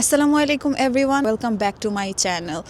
আসসালামু আলাইকুম everyone, welcome back to my channel.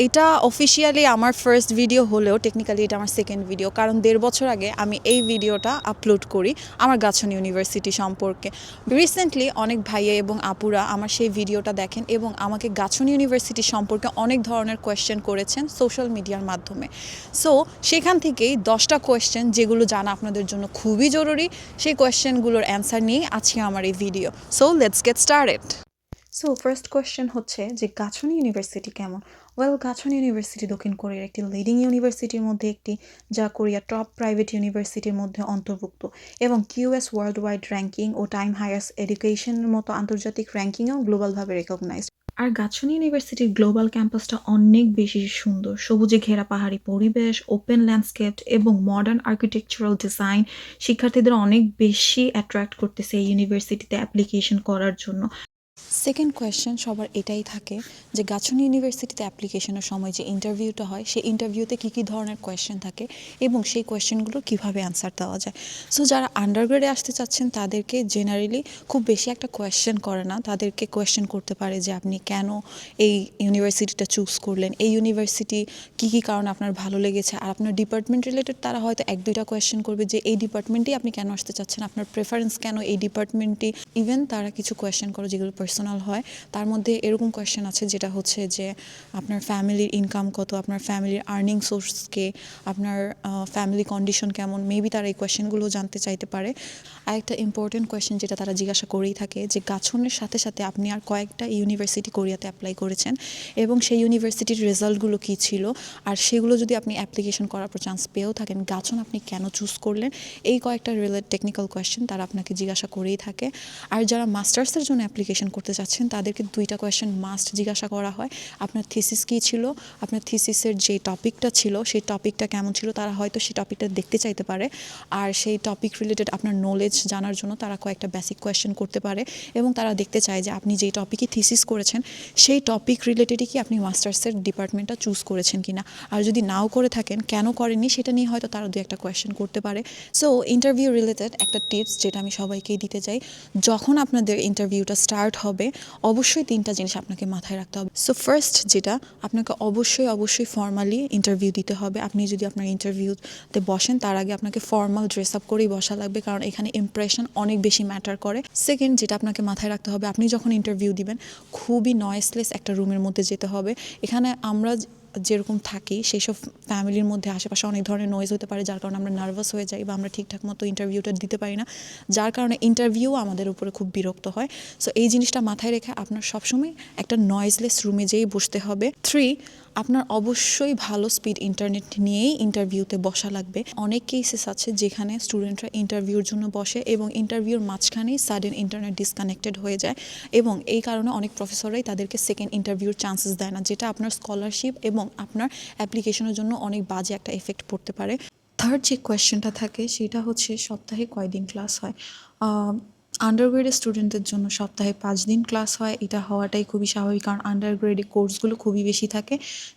এটা অফিসিয়ালি আমার ফার্স্ট ভিডিও হলেও টেকনিক্যালি এটা আমার সেকেন্ড ভিডিও, কারণ 1.5 বছর আগে আমি এই ভিডিওটা আপলোড করি আমার গাছন ইউনিভার্সিটি সম্পর্কে। রিসেন্টলি অনেক ভাইয়া এবং আপুরা আমার সেই ভিডিওটা দেখেন এবং আমাকে গাছন ইউনিভার্সিটি সম্পর্কে অনেক ধরনের কোয়েশ্চেন করেছেন সোশ্যাল মিডিয়ার মাধ্যমে। সো সেখান থেকেই 10টা কোয়েশ্চেন যেগুলো জানা আপনাদের জন্য খুবই জরুরি, সেই কোয়েশ্চেনগুলোর অ্যান্সার নিয়ে আজকে আমার এই video. So let's get started. So first question হচ্ছে যে গাছন ইউনিভার্সিটি কেমন? গাছন ইউনিভার্সিটি দক্ষিণ কোরিয়ার একটি লিডিং ইউনিভার্সিটির মধ্যে একটি, যা কোরিয়ার টপ প্রাইভেট ইউনিভার্সিটির মধ্যে অন্তর্ভুক্ত এবং কিউএস ওয়ার্ল্ড ওয়াইড র্যাঙ্কিং ও টাইম হায়ার্স এডুকেশনের মতো আন্তর্জাতিক র্যাঙ্কিংয়েও গ্লোবালভাবে রেকগনাইজড। আর গাছন ইউনিভার্সিটির গ্লোবাল ক্যাম্পাসটা অনেক বেশি সুন্দর, সবুজে ঘেরা পাহাড়ি পরিবেশ, ওপেন ল্যান্ডস্কেপ এবং মডার্ন আর্কিটেকচারাল ডিজাইন শিক্ষার্থীদের অনেক বেশি অ্যাট্রাক্ট করতেছে এই ইউনিভার্সিটিতে অ্যাপ্লিকেশন করার জন্য। সেকেন্ড কোয়েশ্চেন সবার এটাই থাকে যে গাছন ইউনিভার্সিটিতে অ্যাপ্লিকেশনের সময় যে ইন্টারভিউটা হয় সেই ইন্টারভিউতে কী কী ধরনের কোয়েশ্চেন থাকে এবং সেই কোয়েশ্চেনগুলোর কীভাবে অ্যান্সার দেওয়া যায়। সো যারা আন্ডারগ্রেডে আসতে চাচ্ছেন তাদেরকে জেনারেলি খুব বেশি একটা কোয়েশ্চেন করে না, তাদেরকে কোয়েশ্চেন করতে পারে যে আপনি কেন এই ইউনিভার্সিটিটা চুজ করলেন, এই ইউনিভার্সিটি কী কী কারণে আপনার ভালো লেগেছে, আর আপনার ডিপার্টমেন্ট রিলেটেড তারা হয়তো 1-2টা কোয়েশ্চেন করবে যে এই ডিপার্টমেন্টেই আপনি কেন আসতে চাচ্ছেন, আপনার প্রেফারেন্স কেন এই ডিপার্টমেন্টে। ইভেন তারা কিছু কোয়েশ্চেন করে যেগুলো পার্সোনাল হয়, তার মধ্যে এরকম কোয়েশ্চেন আছে যেটা হচ্ছে যে আপনার ফ্যামিলির ইনকাম কত, আপনার ফ্যামিলির আর্নিং সোর্সকে, আপনার ফ্যামিলি কন্ডিশন কেমন, মেবি তারা এই কোয়েশ্চেনগুলো জানতে চাইতে পারে। আরেকটা ইম্পর্টেন্ট কোয়েশ্চেন যেটা তারা জিজ্ঞাসা করেই থাকে যে গাছনের সাথে সাথে আপনি আর কয়েকটা ইউনিভার্সিটি কোরিয়াতে অ্যাপ্লাই করেছেন এবং সেই ইউনিভার্সিটির রেজাল্টগুলো কী ছিল, আর সেগুলো যদি আপনি অ্যাপ্লিকেশন করার পর চান্স পেয়েও থাকেন গাছন আপনি কেন চুজ করলেন। এই কয়েকটা টেকনিক্যাল কোয়েশ্চেন তারা আপনাকে জিজ্ঞাসা করেই থাকে। আর যারা মাস্টার্সের জন্য অ্যাপ্লিকেশন করতে চাচ্ছেন তাদেরকে 2টা কোয়েশ্চেন মাস্ট জিজ্ঞাসা করা হয়। আপনার থিসিস কী ছিল, আপনার থিসিসের যে টপিকটা ছিল সেই টপিকটা কেমন ছিল, তারা হয়তো সেই টপিকটা দেখতে চাইতে পারে। আর সেই টপিক রিলেটেড আপনার নলেজ জানার জন্য তারা কয়েকটা বেসিক কোয়েশ্চেন করতে পারে এবং তারা দেখতে চায় যে আপনি যেই টপিকে থিসিস করেছেন সেই টপিক রিলেটেডই কি আপনি মাস্টার্সের ডিপার্টমেন্টটা চুজ করেছেন কিনা, আর যদি নাও করে থাকেন কেন করেননি সেটা নিয়ে হয়তো তারা 2-একটা কোয়েশ্চেন করতে পারে। সো ইন্টারভিউ রিলেটেড একটা টিপস যেটা আমি সবাইকেই দিতে চাই, যখন আপনাদের ইন্টারভিউটা স্টার্ট হবে অবশ্যই 3টা জিনিস আপনাকে মাথায় রাখতে হবে। সো ফার্স্ট যেটা, আপনাকে অবশ্যই ফর্মালি ইন্টারভিউ দিতে হবে। আপনি যদি আপনার ইন্টারভিউতে বসেন তার আগে আপনাকে ফর্মাল ড্রেস আপ করেই বসা লাগবে, কারণ এখানে ইমপ্রেশন অনেক বেশি ম্যাটার করে। সেকেন্ড যেটা আপনাকে মাথায় রাখতে হবে, আপনি যখন ইন্টারভিউ দিবেন খুবই নয়েসলেস একটা রুমের মধ্যে যেতে হবে। এখানে আমরা যেরকম থাকি সেই সব ফ্যামিলির মধ্যে আশেপাশে অনেক ধরনের নয়েজ হতে পারে, যার কারণে আমরা নার্ভাস হয়ে যাই বা আমরা ঠিকঠাক মতো ইন্টারভিউটা দিতে পারি না, যার কারণে ইন্টারভিউ আমাদের উপরে খুব বিরক্ত হয়। সো এই জিনিসটা মাথায় রেখে আপনার সবসময় একটা নয়েজলেস রুমে যেয়েই বসতে হবে। 3, আপনার অবশ্যই ভালো স্পিড ইন্টারনেট নিয়েই ইন্টারভিউতে বসা লাগবে। অনেক কেসেস আছে যেখানে স্টুডেন্টরা ইন্টারভিউর জন্য বসে এবং ইন্টারভিউর মাঝখানেই সাডেন ইন্টারনেট ডিসকানেক্টেড হয়ে যায় এবং এই কারণে অনেক প্রফেসররাই তাদেরকে সেকেন্ড ইন্টারভিউর চান্সেস দেয় না, যেটা আপনার স্কলারশিপ এবং আপনার অ্যাপ্লিকেশনের জন্য অনেক বাজে একটা এফেক্ট পড়তে পারে। থার্ড যে কোয়েশ্চেনটা থাকে সেটা হচ্ছে সপ্তাহে কয়দিন ক্লাস হয়। আন্ডারগ্রেডের স্টুডেন্টদের জন্য সপ্তাহে 5 দিন ক্লাস হয়, এটা হওয়াটাই খুবই স্বাভাবিক, কারণ আন্ডারগ্রেডে কোর্সগুলো খুবই বেশি থাকে।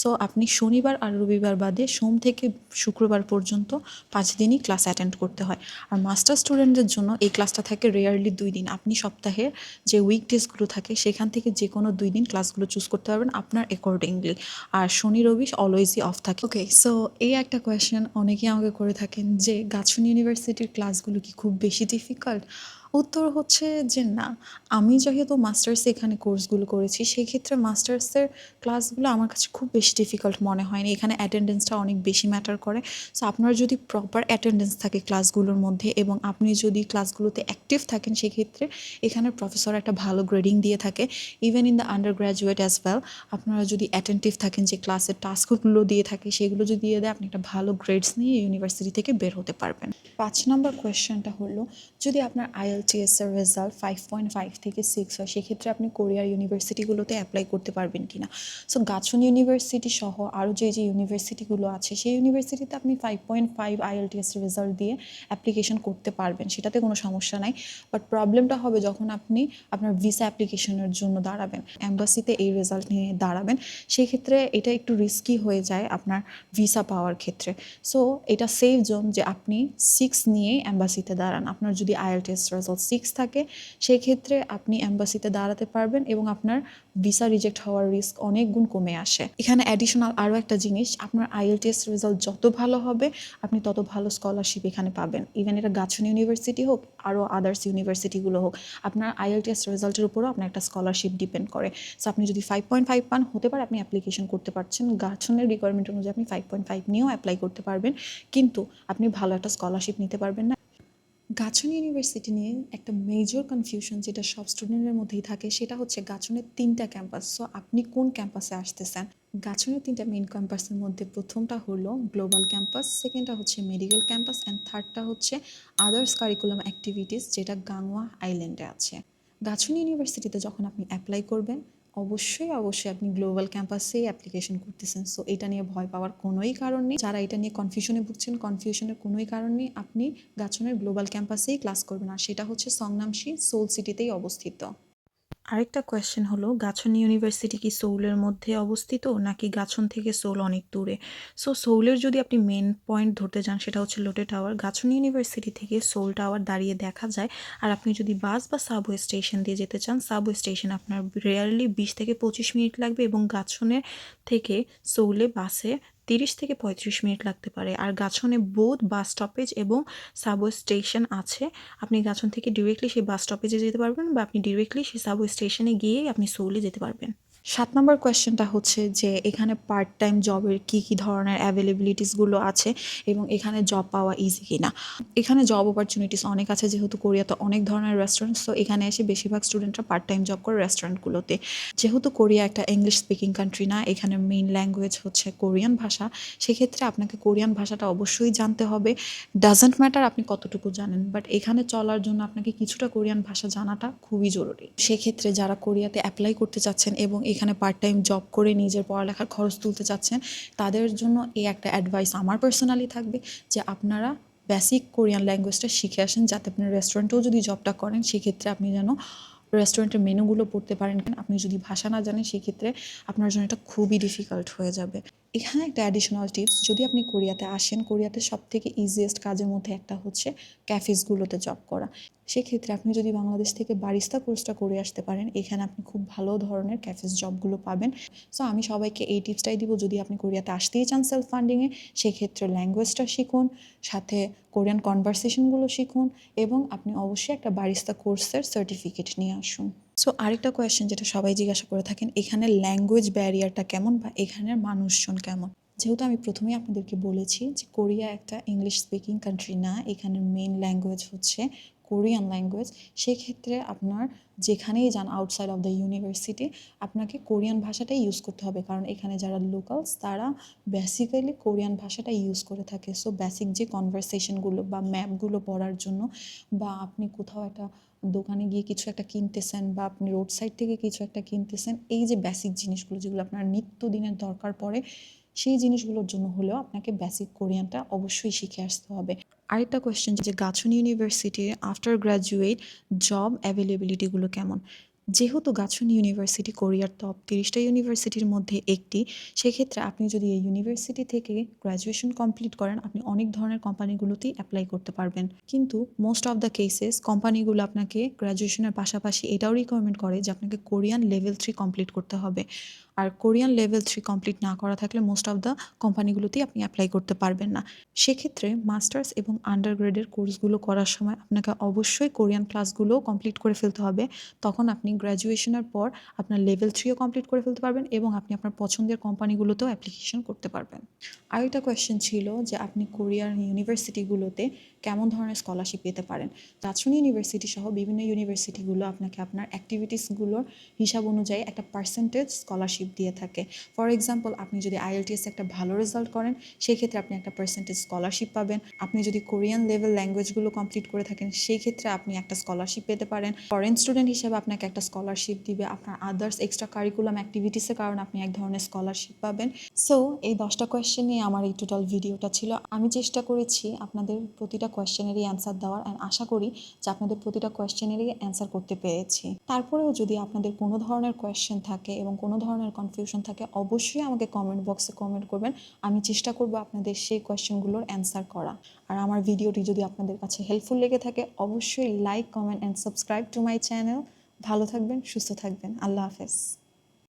সো আপনি শনিবার আর রবিবার বাদে সোম থেকে শুক্রবার পর্যন্ত 5 দিনই ক্লাস অ্যাটেন্ড করতে হয়। আর মাস্টার স্টুডেন্টদের জন্য এই ক্লাসটা থাকে রেয়ারলি 2 দিন। আপনি সপ্তাহের যে উইকডেজগুলো থাকে সেখান থেকে যে কোনো 2 দিন ক্লাসগুলো চুজ করতে পারবেন আপনার accordingly, R Shani Rabi অলওয়েজই of থাকে। ওকে, সো এই একটা কোয়েশ্চেন অনেকেই আমাকে করে থাকেন যে গাছন ইউনিভার্সিটির ক্লাসগুলো কি খুব বেশি ডিফিকাল্ট। উত্তর হচ্ছে যে না, আমি যেহেতু মাস্টার্সে এখানে কোর্সগুলো করেছি সেক্ষেত্রে মাস্টার্সের ক্লাসগুলো আমার কাছে খুব বেশি ডিফিকাল্ট মনে হয়নি। এখানে অ্যাটেন্ডেন্সটা অনেক বেশি ম্যাটার করে। সো আপনার যদি প্রপার অ্যাটেন্ডেন্স থাকে ক্লাসগুলোর মধ্যে এবং আপনি যদি ক্লাসগুলোতে অ্যাক্টিভ থাকেন সেক্ষেত্রে এখানের প্রফেসর একটা ভালো গ্রেডিং দিয়ে থাকে। Even in the under graduate as well, আপনারা যদি অ্যাটেন্টিভ থাকেন যে ক্লাসের টাস্কগুলো দিয়ে থাকে সেগুলো যদি দিয়ে দেয় আপনি একটা ভালো গ্রেডস নিয়ে ইউনিভার্সিটি থেকে বের হতে পারবেন। 5 নম্বর কোয়েশ্চেনটা হলো, যদি আপনার IELTS এর রেজাল্ট 5.5 থেকে 6 হয় সেক্ষেত্রে আপনি কোরিয়ার ইউনিভার্সিটিগুলোতে অ্যাপ্লাই করতে পারবেন কিনা। সো গাছন ইউনিভার্সিটি সহ আরও যে ইউনিভার্সিটিগুলো আছে সেই ইউনিভার্সিটিতে আপনি 5.5 IELTS রেজাল্ট দিয়ে অ্যাপ্লিকেশন করতে পারবেন, সেটাতে কোনো সমস্যা নাই। বাট প্রবলেমটা হবে যখন আপনি আপনার ভিসা অ্যাপ্লিকেশনের জন্য দাঁড়াবেন, অ্যাম্বাসিতে এই রেজাল্ট নিয়ে দাঁড়াবেন, সেক্ষেত্রে এটা একটু রিস্কি হয়ে যায় আপনার ভিসা পাওয়ার ক্ষেত্রে। সো এটা সেফ জোন যে আপনি 6 নিয়ে অ্যাম্বাসিতে দাঁড়ান আপনার যদি IELTS রেজাল্ট রেজাল্ট 6 থাকে, সেই ক্ষেত্রে আপনি এম্বাসিতে দাঁড়াতে পারবেন এবং আপনার ভিসা রিজেক্ট হওয়ার রিস্ক অনেক গুণ কমে আসে। এখানে অ্যাডিশনাল আরও একটা জিনিস, আপনার IELTS রেজাল্ট যত ভালো হবে আপনি তত ভালো স্কলারশিপ এখানে পাবেন। ইভেন এটা গাছন ইউনিভার্সিটি হোক, আরও আদার্স ইউনিভার্সিটিগুলো হোক, আপনার IELTS রেজাল্টের উপরও আপনার একটা স্কলারশিপ ডিপেন্ড করে। সো আপনি যদি 5.5 পান, হতে পারে আপনি অ্যাপ্লিকেশন করতে পারছেন, গাছনের রিকোয়ারমেন্ট অনুযায়ী আপনি 5.5 নিয়েও অ্যাপ্লাই করতে পারবেন, কিন্তু আপনি ভালো একটা স্কলারশিপ নিতে পারবেন না। গাছন ইউনিভার্সিটি নিয়ে একটা মেজর কনফিউশন যেটা সব স্টুডেন্টের মধ্যেই থাকে, সেটা হচ্ছে গাছনের 3টা ক্যাম্পাস। সো আপনি কোন ক্যাম্পাসে আসতেছেন? গাছনের 3টা মেইন ক্যাম্পাসের মধ্যে প্রথমটা হলো গ্লোবাল ক্যাম্পাস, সেকেন্ডটা হচ্ছে মেডিকেল ক্যাম্পাস, অ্যান্ড থার্ডটা হচ্ছে আদার্স কারিকুলাম অ্যাক্টিভিটিস, যেটা গাংওয়া আইল্যান্ডে আছে। গাছন ইউনিভার্সিটিতে যখন আপনি অ্যাপ্লাই করবেন, অবশ্যই আপনি গ্লোবাল ক্যাম্পাসেই অ্যাপ্লিকেশন করতেছেন। সো এটা নিয়ে ভয় পাওয়ার কোনোই কারণ নেই। যারা এটা নিয়ে কনফিউশনে ভুগছেন, কনফিউশনের কোনোই কারণ নেই। আপনি গাছনের গ্লোবাল ক্যাম্পাসেই ক্লাস করবেন, আর সেটা হচ্ছে সংনামশি সোল সিটিতেই অবস্থিত। আরেকটা কোয়েশ্চেন হলো, গাছন ইউনিভার্সিটি কি সোউলের মধ্যে অবস্থিত নাকি গাছন থেকে সোল অনেক দূরে? সো সোউলের যদি আপনি মেন পয়েন্ট ধরতে যান, সেটা হচ্ছে লোটে টাওয়ার। গাছন ইউনিভার্সিটি থেকে সোল টাওয়ার দাঁড়িয়ে দেখা যায়। আর আপনি যদি বাস বা সাবওয়ে স্টেশন দিয়ে যেতে চান, সাবওয়ে স্টেশন আপনার রেয়ারলি 20 থেকে 25 মিনিট লাগবে, এবং গাছনের থেকে সোউলে বাসে 30 থেকে 35 মিনিট লাগতে পারে। আর গাছনে বোথ বাস স্টপেজ এবং সাবওয়ে স্টেশন আছে। আপনি গাছন থেকে ডিরেক্টলি সেই বাস স্টপেজে যেতে পারবেন, বা আপনি ডিরেক্টলি সেই সাবওয়ে স্টেশনে গিয়েই আপনি সোলে যেতে পারবেন। 7 নম্বর কোয়েশ্চেনটা হচ্ছে যে এখানে পার্ট টাইম জবের কী ধরনের অ্যাভেলেবিলিটিসগুলো আছে এবং এখানে জব পাওয়া ইজি কিনা। এখানে জব অপরচুনিটিস অনেক আছে, যেহেতু কোরিয়াতে অনেক ধরনের রেস্টুরেন্ট, সো এখানে এসে বেশিরভাগ স্টুডেন্টরা পার্ট টাইম জব করে রেস্টুরেন্টগুলোতে। যেহেতু কোরিয়া একটা ইংলিশ স্পিকিং কান্ট্রি না, এখানে মেইন ল্যাঙ্গুয়েজ হচ্ছে কোরিয়ান ভাষা, সেক্ষেত্রে আপনাকে কোরিয়ান ভাষাটা অবশ্যই জানতে হবে। ডাজন্ট ম্যাটার আপনি কতটুকু জানেন, বাট এখানে চলার জন্য আপনাকে কিছুটা কোরিয়ান ভাষা জানাটা খুবই জরুরি। সেক্ষেত্রে যারা কোরিয়াতে অ্যাপ্লাই করতে চাচ্ছেন এবং এখানে পার্ট টাইম জব করে নিজের পড়ালেখার খরচ তুলতে চাচ্ছেন, তাদের জন্য এই একটা অ্যাডভাইস আমার পার্সোনালি থাকবে যে আপনারা বেসিক কোরিয়ান ল্যাঙ্গুয়েজটা শিখে আসেন, যাতে আপনার রেস্টুরেন্টেও যদি জবটা করেন সেক্ষেত্রে আপনি যেন রেস্টুরেন্টের মেনুগুলো পড়তে পারেন। আপনি যদি ভাষা না জানেন সেক্ষেত্রে আপনার জন্য এটা খুবই ডিফিকাল্ট হয়ে যাবে। এখানে একটা অ্যাডিশনাল টিপস, যদি আপনি কোরিয়াতে আসেন, কোরিয়াতে সবথেকে ইজিয়েস্ট কাজের মধ্যে একটা হচ্ছে ক্যাফেসগুলোতে জব করা। সেক্ষেত্রে আপনি যদি বাংলাদেশ থেকে বারিস্তা কোর্সটা করে আসতে পারেন, এখানে আপনি খুব ভালো ধরনের ক্যাফেস জবগুলো পাবেন। সো আমি সবাইকে এই টিপসটাই দিব, যদি আপনি কোরিয়াতে আসতেই চান সেলফ ফান্ডিংয়ে, সেক্ষেত্রে ল্যাঙ্গুয়েজটা শিখুন, সাথে কোরিয়ান কনভারসেশনগুলো শিখুন, এবং আপনি অবশ্যই একটা বারিস্তা কোর্সের সার্টিফিকেট নিয়ে আসুন। সো আরেকটা কোয়েশ্চেন যেটা সবাই জিজ্ঞাসা করে থাকেন, এখানে ল্যাঙ্গুয়েজ ব্যারিয়ারটা কেমন বা এখানের মানুষজন কেমন? যেহেতু আমি প্রথমেই আপনাদেরকে বলেছি যে কোরিয়া একটা ইংলিশ স্পিকিং কান্ট্রি না, এখানের মেইন ল্যাঙ্গুয়েজ হচ্ছে কোরিয়ান ল্যাঙ্গুয়েজ। সেক্ষেত্রে আপনার যেখানেই যান আউটসাইড অফ দ্য ইউনিভার্সিটি, আপনাকে কোরিয়ান ভাষাটাই ইউজ করতে হবে, কারণ এখানে যারা লোকালস তারা বেসিক্যালি কোরিয়ান ভাষাটা ইউজ করে থাকে। সো বেসিক যে কনভারসেশনগুলো বা ম্যাপগুলো পড়ার জন্য, বা আপনি কোথাও একটা দোকানে গিয়ে কিছু একটা কিনতেছেন, বা আপনি রোড সাইড থেকে কিছু একটা কিনতেছেন, এই যে বেসিক জিনিসগুলো যেগুলো আপনার নিত্যদিনের দরকার পড়ে, সেই জিনিসগুলোর জন্য হলেও আপনাকে বেসিক কোরিয়ানটা অবশ্যই শিখে আসতে হবে। আরেকটা কোয়েশ্চেন, যে গাছন ইউনিভার্সিটির আফটার গ্র্যাজুয়েট জব অ্যাভেলেবিলিটিগুলো কেমন? যেহেতু গাছন ইউনিভার্সিটি কোরিয়ার টপ 30টা ইউনিভার্সিটির মধ্যে একটি, সেক্ষেত্রে আপনি যদি এই ইউনিভার্সিটি থেকে গ্র্যাজুয়েশন কমপ্লিট করেন, আপনি অনেক ধরনের কোম্পানিগুলোতেই অ্যাপ্লাই করতে পারবেন। কিন্তু মোস্ট অফ দ্য কেসেস কোম্পানিগুলো আপনাকে গ্র্যাজুয়েশনের পাশাপাশি এটাও রিকোয়ারমেন্ট করে যে আপনাকে কোরিয়ান লেভেল 3 কমপ্লিট করতে হবে। আর কোরিয়ান লেভেল 3 কমপ্লিট না করা থাকলে মোস্ট অফ দ্য কোম্পানিগুলোতেই আপনি অ্যাপ্লাই করতে পারবেন না। সেক্ষেত্রে মাস্টার্স এবং আন্ডারগ্রেডের কোর্সগুলো করার সময় আপনাকে অবশ্যই কোরিয়ান ক্লাসগুলোও কমপ্লিট করে ফেলতে হবে। তখন আপনি গ্র্যাজুয়েশনের পর আপনার লেভেল 3ও কমপ্লিট করে ফেলতে পারবেন, এবং আপনি আপনার পছন্দের কোম্পানিগুলোতেও অ্যাপ্লিকেশন করতে পারবেন। আরেকটা কোয়েশ্চেন ছিল যে আপনি কোরিয়ার ইউনিভার্সিটিগুলোতে কেমন ধরনের স্কলারশিপ পেতে পারেন। গাছন ইউনিভার্সিটি সহ বিভিন্ন ইউনিভার্সিটিগুলো আপনাকে আপনার অ্যাক্টিভিটিসগুলোর হিসাব অনুযায়ী একটা পার্সেন্টেজ স্কলারশিপ দিয়ে থাকে। ফর এক্সাম্পল, আপনি যদি IELTS একটা ভালো রেজাল্ট করেন, সেক্ষেত্রে আপনি একটা পার্সেন্টেজ স্কলারশিপ পাবেন। আপনি যদি কোরিয়ান লেভেল ল্যাঙ্গুয়েজগুলো কমপ্লিট করে থাকেন, সেই ক্ষেত্রে আপনি একটা স্কলারশিপ পেতে পারেন। ফরেন স্টুডেন্ট হিসেবে আপনাকে একটা একটা স্কলারশিপ দিবে, আপনার আদার্স এক্সট্রা কারিকুলাম অ্যাক্টিভিটিসের কারণে আপনি এক ধরনের স্কলারশিপ পাবেন। সো এই 10টা কোয়েশ্চেন নিয়ে আমার এই টোটাল ভিডিওটা ছিল। আমি চেষ্টা করেছি আপনাদের প্রতিটা কোয়েশ্চেনেরই অ্যান্সার দেওয়ার, অ্যান্ড আশা করি যে আপনাদের প্রতিটা কোয়েশ্চেনেরই অ্যান্সার করতে পেরেছি। তারপরেও যদি আপনাদের কোনো ধরনের কোয়েশ্চেন থাকে এবং কোনো ধরনের কনফিউশন থাকে, অবশ্যই আমাকে কমেন্ট বক্সে কমেন্ট করবেন। আমি চেষ্টা করব আপনাদের সেই কোয়েশ্চেনগুলোর অ্যান্সার করা। আর আমার ভিডিওটি যদি আপনাদের কাছে হেল্পফুল লেগে থাকে, অবশ্যই like, comment and subscribe to my channel. ভালো থাকবেন, সুস্থ থাকবেন। আল্লাহ হাফেজ।